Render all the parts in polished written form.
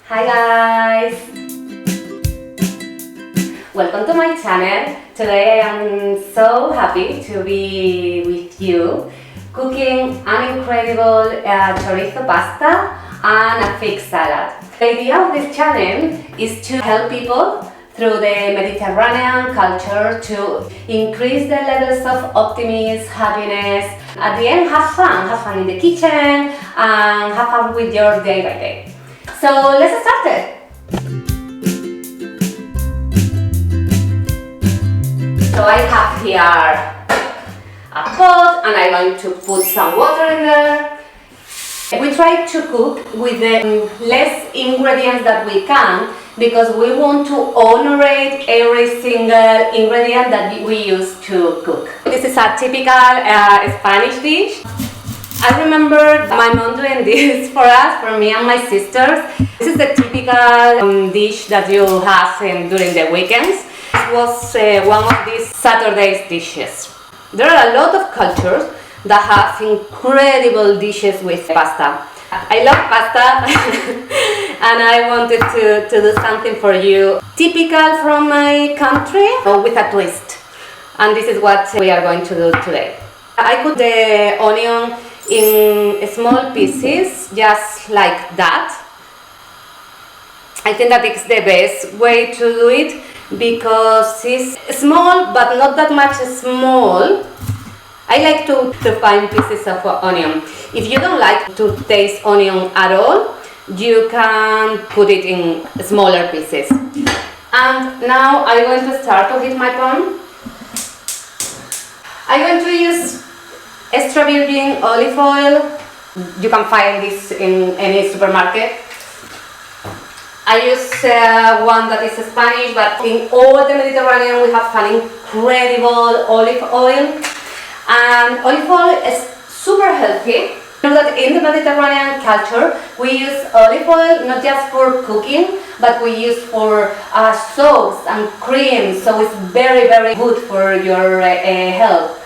Hi guys! Welcome to my channel. Today I am so happy to be with you cooking an incredible chorizo pasta and a fig salad. The idea of this channel is to help people through the Mediterranean culture to increase their levels of optimism, happiness. At the end, have fun in the kitchen and have fun with your day by day. So let's start it. So I have here a pot and I'm going to put some water in there. We try to cook with the less ingredients that we can because we want to honor every single ingredient that we use to cook. This is a typical Spanish dish. I remember my mom doing this for us, for me and my sisters. This is the typical dish that you have during the weekends. It was one of these Saturday's dishes. There are a lot of cultures that have incredible dishes with pasta. I love pasta and I wanted to do something for you typical from my country with a twist. And this is what we are going to do today. I cut the onion in small pieces, just like that. I think that it's the best way to do it because it's small but not that much small. I like to find pieces of onion. If you don't like to taste onion at all, you can put it in smaller pieces. And now I'm going to start to heat my pan. I'm going to use extra virgin olive oil. You can find this in any supermarket. I use one that is Spanish, but in all the Mediterranean we have an incredible olive oil. And olive oil is super healthy. You know that in the Mediterranean culture we use olive oil not just for cooking, but we use for sauce and cream. So it's very good for your health,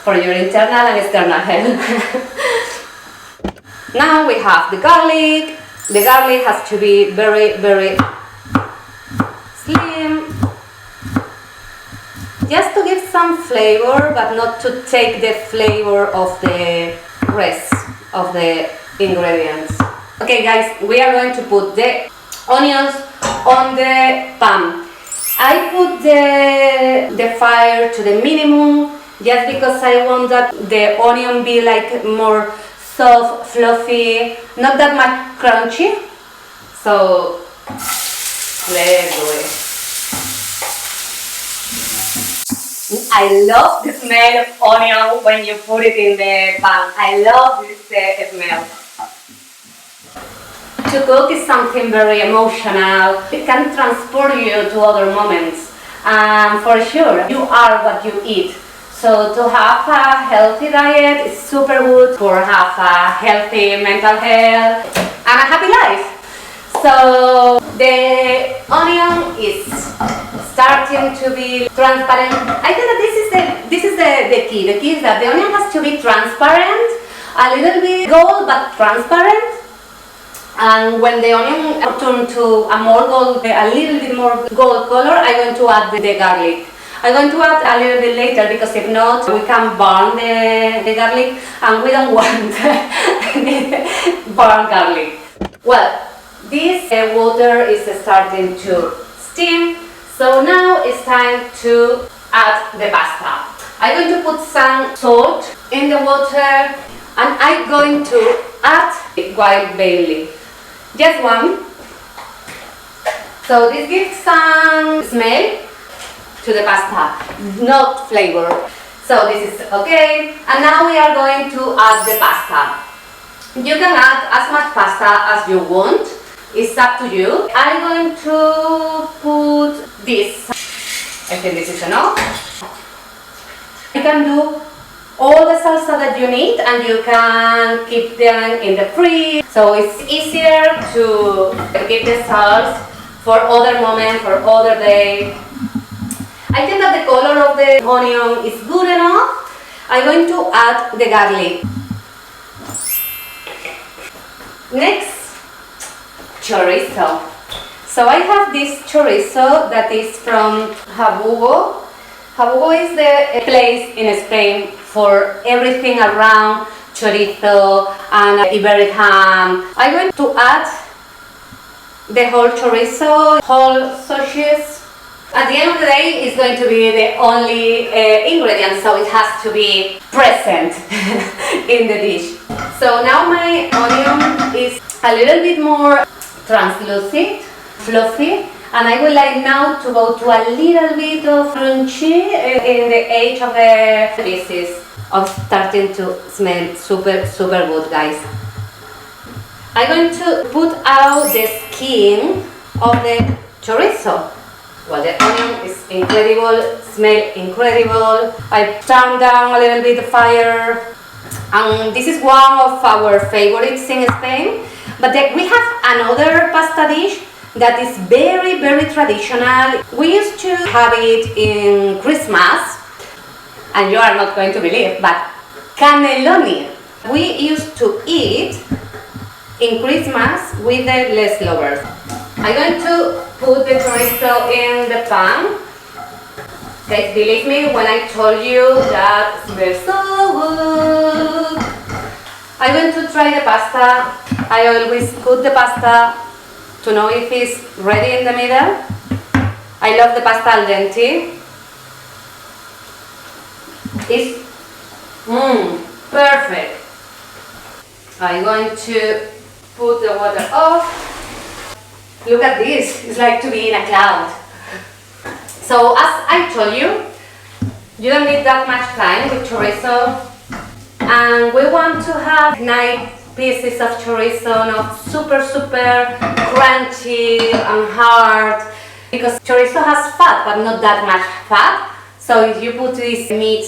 for your internal and external health. Now we have the garlic. The garlic has to be very slim. Just to give some flavor, but not to take the flavor of the rest of the ingredients. Okay guys, we are going to put the onions on the pan. I put the fire to the minimum just because I want that the onion be like more soft, fluffy, not that much crunchy. So let's do it. I love the smell of onion when you put it in the pan. I love this smell. To cook is something very emotional. It can transport you to other moments. And for sure, you are what you eat. So to have a healthy diet is super good for have a healthy mental health and a happy life. So the onion is starting to be transparent. I think that this is the key. The key is that the onion has to be transparent, a little bit gold but transparent. And when the onion turns to a little bit more gold color, I'm going to add the garlic. I'm going to add a little bit later because if not, we can burn the garlic and we don't want burn garlic. Well, this water is starting to steam. So now it's time to add the pasta. I'm going to put some salt in the water and I'm going to add wild bay leaf. Just one. So this gives some smell to the pasta, not flavor. So this is okay. And now we are going to add the pasta. You can add as much pasta as you want. It's up to you. I'm going to put this. I think this is enough. You can do all the salsa that you need and you can keep them in the fridge. So it's easier to keep the sauce for other moments, for other day. I think that the color of the onion is good enough. I'm going to add the garlic. Next, chorizo. So I have this chorizo that is from Jabugo. Jabugo is the place in Spain for everything around chorizo and Iberic ham. I'm going to add the whole chorizo, whole sausages. At the end of the day, it's going to be the only ingredient, so it has to be present in the dish. So now my onion is a little bit more translucent, fluffy, and I would like now to go to a little bit of crunchy in the edge of the pieces. I'm starting to smell super good, guys. I'm going to put out the skin of the chorizo. Well, the onion is incredible, smell incredible. I turned down a little bit the fire. And this is one of our favorites in Spain. But then we have another pasta dish that is very traditional. We used to have it in Christmas. And you are not going to believe, but cannelloni. We used to eat in Christmas with the less lovers. I'm going to put the chorizo in the pan. Guys, believe me when I told you that it smells so good. I'm going to try the pasta. I always cook the pasta to know if it's ready in the middle. I love the pasta al dente. It's perfect. I'm going to put the water off. Look at this, it's like to be in a cloud. So as I told you, you don't need that much time with chorizo. And we want to have 9 pieces of chorizo, not super crunchy and hard. Because chorizo has fat, but not that much fat. So if you put this meat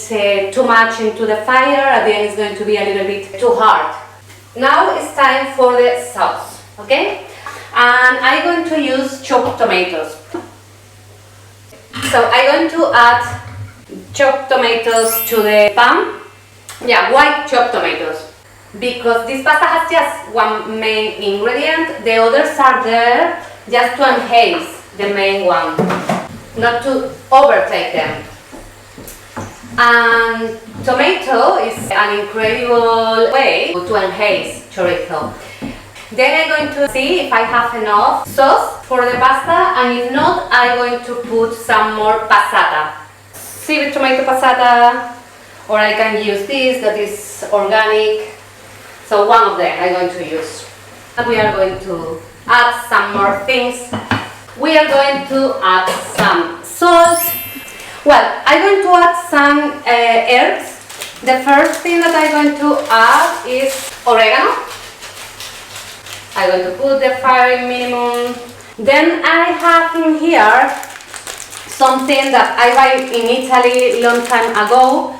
too much into the fire, at the end it's going to be a little bit too hard. Now it's time for the sauce, okay? And I'm going to use chopped tomatoes. So I'm going to add chopped tomatoes to the pan. Yeah, white chopped tomatoes. Because this pasta has just one main ingredient, the others are there just to enhance the main one, not to overtake them. And tomato is an incredible way to enhance chorizo. Then I'm going to see if I have enough sauce for the pasta, and if not, I'm going to put some more passata. Seaweed tomato passata, or I can use this that is organic. So one of them I'm going to use. We are going to add some more things. We are going to add some salt. Well, I'm going to add some herbs. The first thing that I'm going to add is oregano. I'm going to put the fire in minimum. Then I have in here something that I buy in Italy long time ago.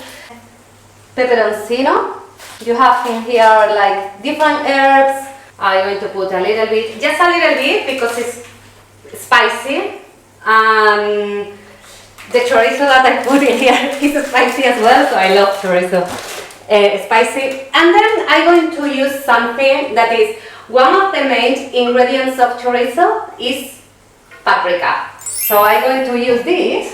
Peperoncino. You have in here like different herbs. I'm going to put a little bit, just a little bit because it's spicy. And the chorizo that I put in here is spicy as well, so I love chorizo. Spicy. And then I'm going to use something that is one of the main ingredients of chorizo is paprika. So I'm going to use this.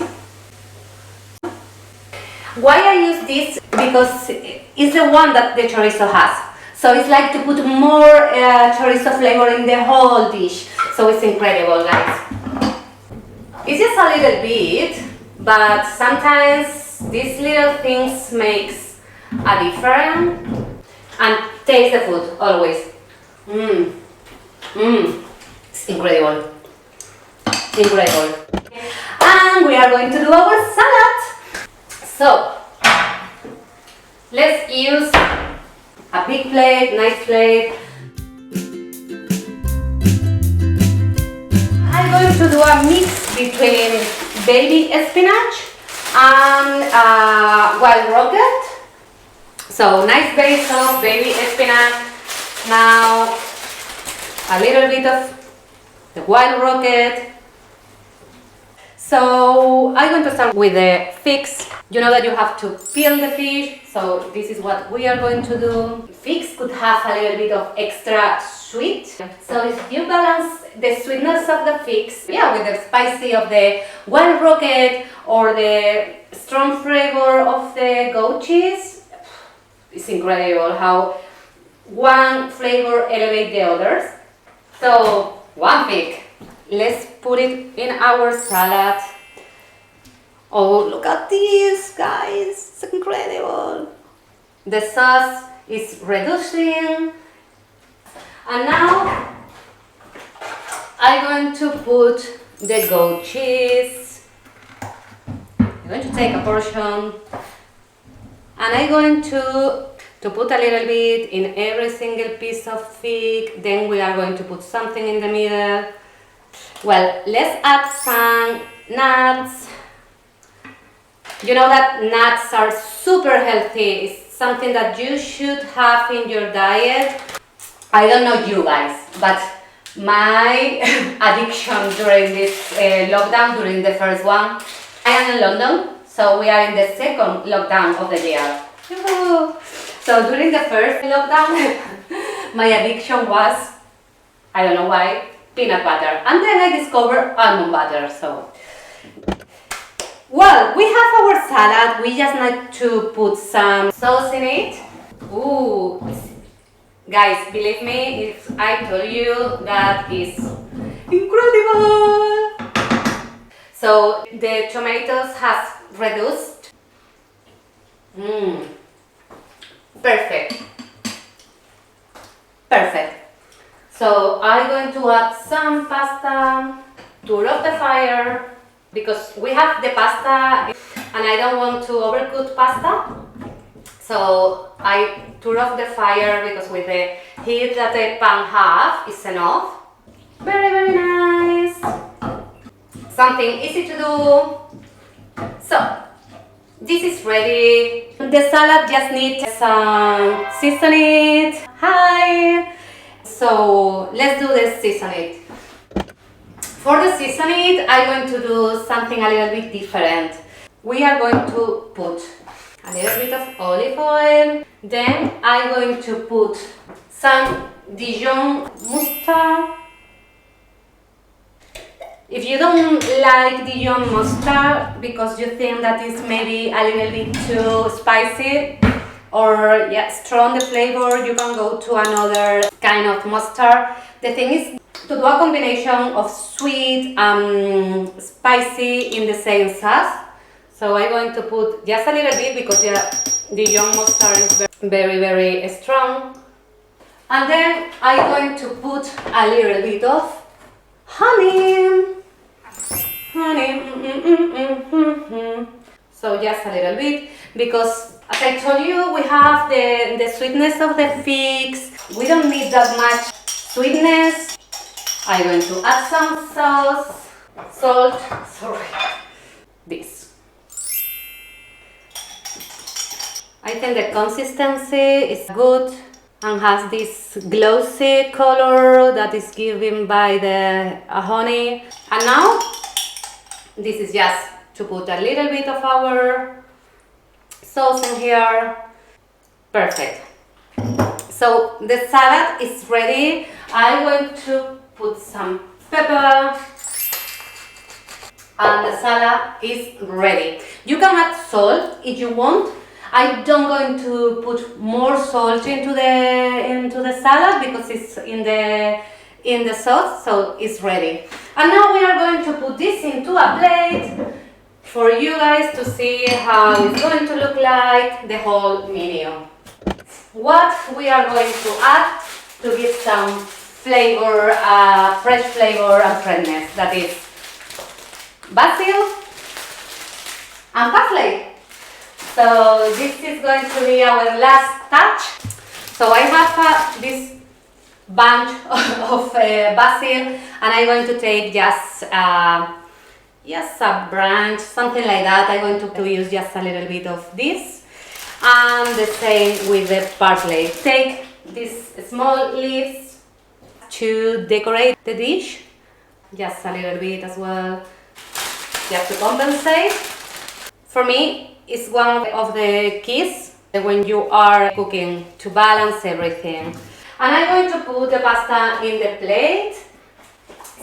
Why I use this? Because it's the one that the chorizo has. So it's like to put more chorizo flavor in the whole dish. So it's incredible, guys. It's just a little bit, but sometimes these little things makes a difference. And taste the food always. It's incredible. Incredible. And we are going to do our salad. So let's use a big plate, nice plate. I'm going to do a mix between baby spinach and wild rocket. So nice base of baby spinach. Now a little bit of the wild rocket. So I'm going to start with the fix. You know that you have to peel the fish, so this is what we are going to do. Fix could have a little bit of extra sweet. So if you balance the sweetness of the fix, with the spicy of the wild rocket or the strong flavor of the goat cheese, it's incredible how one flavor elevates the others. So one fig. Let's put it in our salad. Oh, look at this, guys. It's incredible. The sauce is reducing. And now I'm going to put the goat cheese. I'm going to take a portion. And I'm going to put a little bit in every single piece of fig. Then we are going to put something in the middle. Well, let's add some nuts. You know that nuts are super healthy. It's something that you should have in your diet. I don't know you guys, but my addiction during this lockdown, during the first one, I am in London, so we are in the second lockdown of the year. So during the first lockdown, my addiction was, I don't know why, peanut butter. And then I discovered almond butter, so. Well, we have our salad. We just need to put some sauce in it. Ooh, guys, believe me if I tell you that is incredible. So the tomatoes has reduced. Perfect. Perfect. So I'm going to add some pasta, turn off the fire, because we have the pasta and I don't want to overcook pasta. So I turn off the fire because with the heat that the pan has is enough. Very, very nice. Something easy to do. So this is ready. The salad just needs some seasoning. Hi! So let's do the seasoning. For the seasoning, I'm going to do something a little bit different. We are going to put a little bit of olive oil. Then I'm going to put some Dijon mustard. If you don't like Dijon mustard because you think that it's maybe a little bit too spicy or strong the flavor, you can go to another kind of mustard. The thing is to do a combination of sweet and spicy in the same sauce. So I'm going to put just a little bit because the Dijon mustard is very, very strong. And then I'm going to put a little bit of honey. So just a little bit, because as I told you, we have the sweetness of the figs. We don't need that much sweetness. I'm going to add some salt, this. I think the consistency is good and has this glossy color that is given by the honey. And now, this is just to put a little bit of our sauce in here. Perfect. So the salad is ready. I'm going to put some pepper and the salad is ready. You can add salt if you want. I don't going to put more salt into the salad because it's in the sauce, so it's ready. And now we are going to put this into a plate for you guys to see how it's going to look like, the whole menu. What we are going to add to give some flavor, fresh flavor and freshness, that is basil and parsley. So this is going to be our last touch. So I have this bunch of basil, and I'm going to take just a branch, something like that. I'm going to use just a little bit of this, and the same with the parsley. Take these small leaves to decorate the dish, just a little bit as well. just to compensate. For me, it's one of the keys when you are cooking to balance everything. And I'm going to put the pasta in the plate.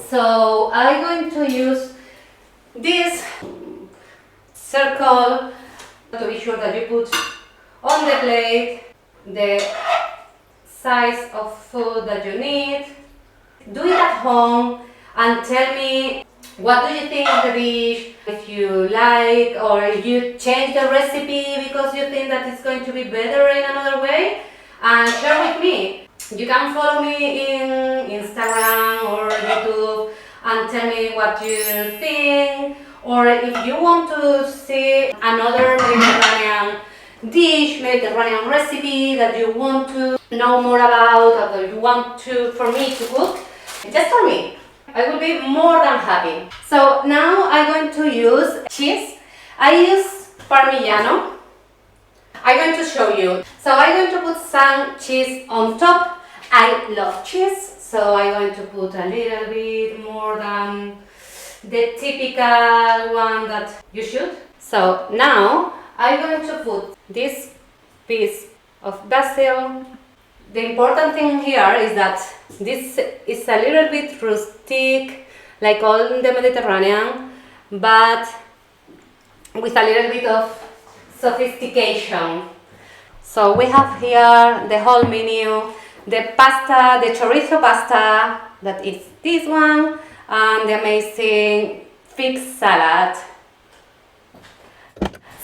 So I'm going to use this circle to be sure that you put on the plate the size of food that you need. Do it at home and tell me what do you think of the dish, if you like, or if you change the recipe because you think that it's going to be better in another way, and share with me. You can follow me in Instagram or YouTube and tell me what you think, or if you want to see another Mediterranean dish, Mediterranean recipe that you want to know more about, or you want for me to cook, just tell me. I will be more than happy. So now I'm going to use cheese. I use Parmigiano. I'm going to show you. So I'm going to put some cheese on top. I love cheese, so I'm going to put a little bit more than the typical one that you should. So now I'm going to put this piece of basil. The important thing here is that this is a little bit rustic, like all in the Mediterranean, but with a little bit of sophistication. So we have here the whole menu, the pasta, the chorizo pasta, that is this one, and the amazing fig salad.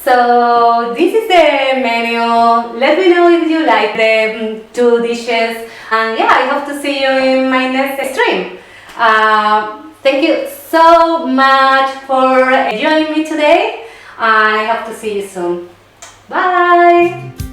So this is the menu. Let me know if you like the two dishes, and yeah, I hope to see you in my next stream. Thank you so much for joining me today. I hope to see you soon. Bye!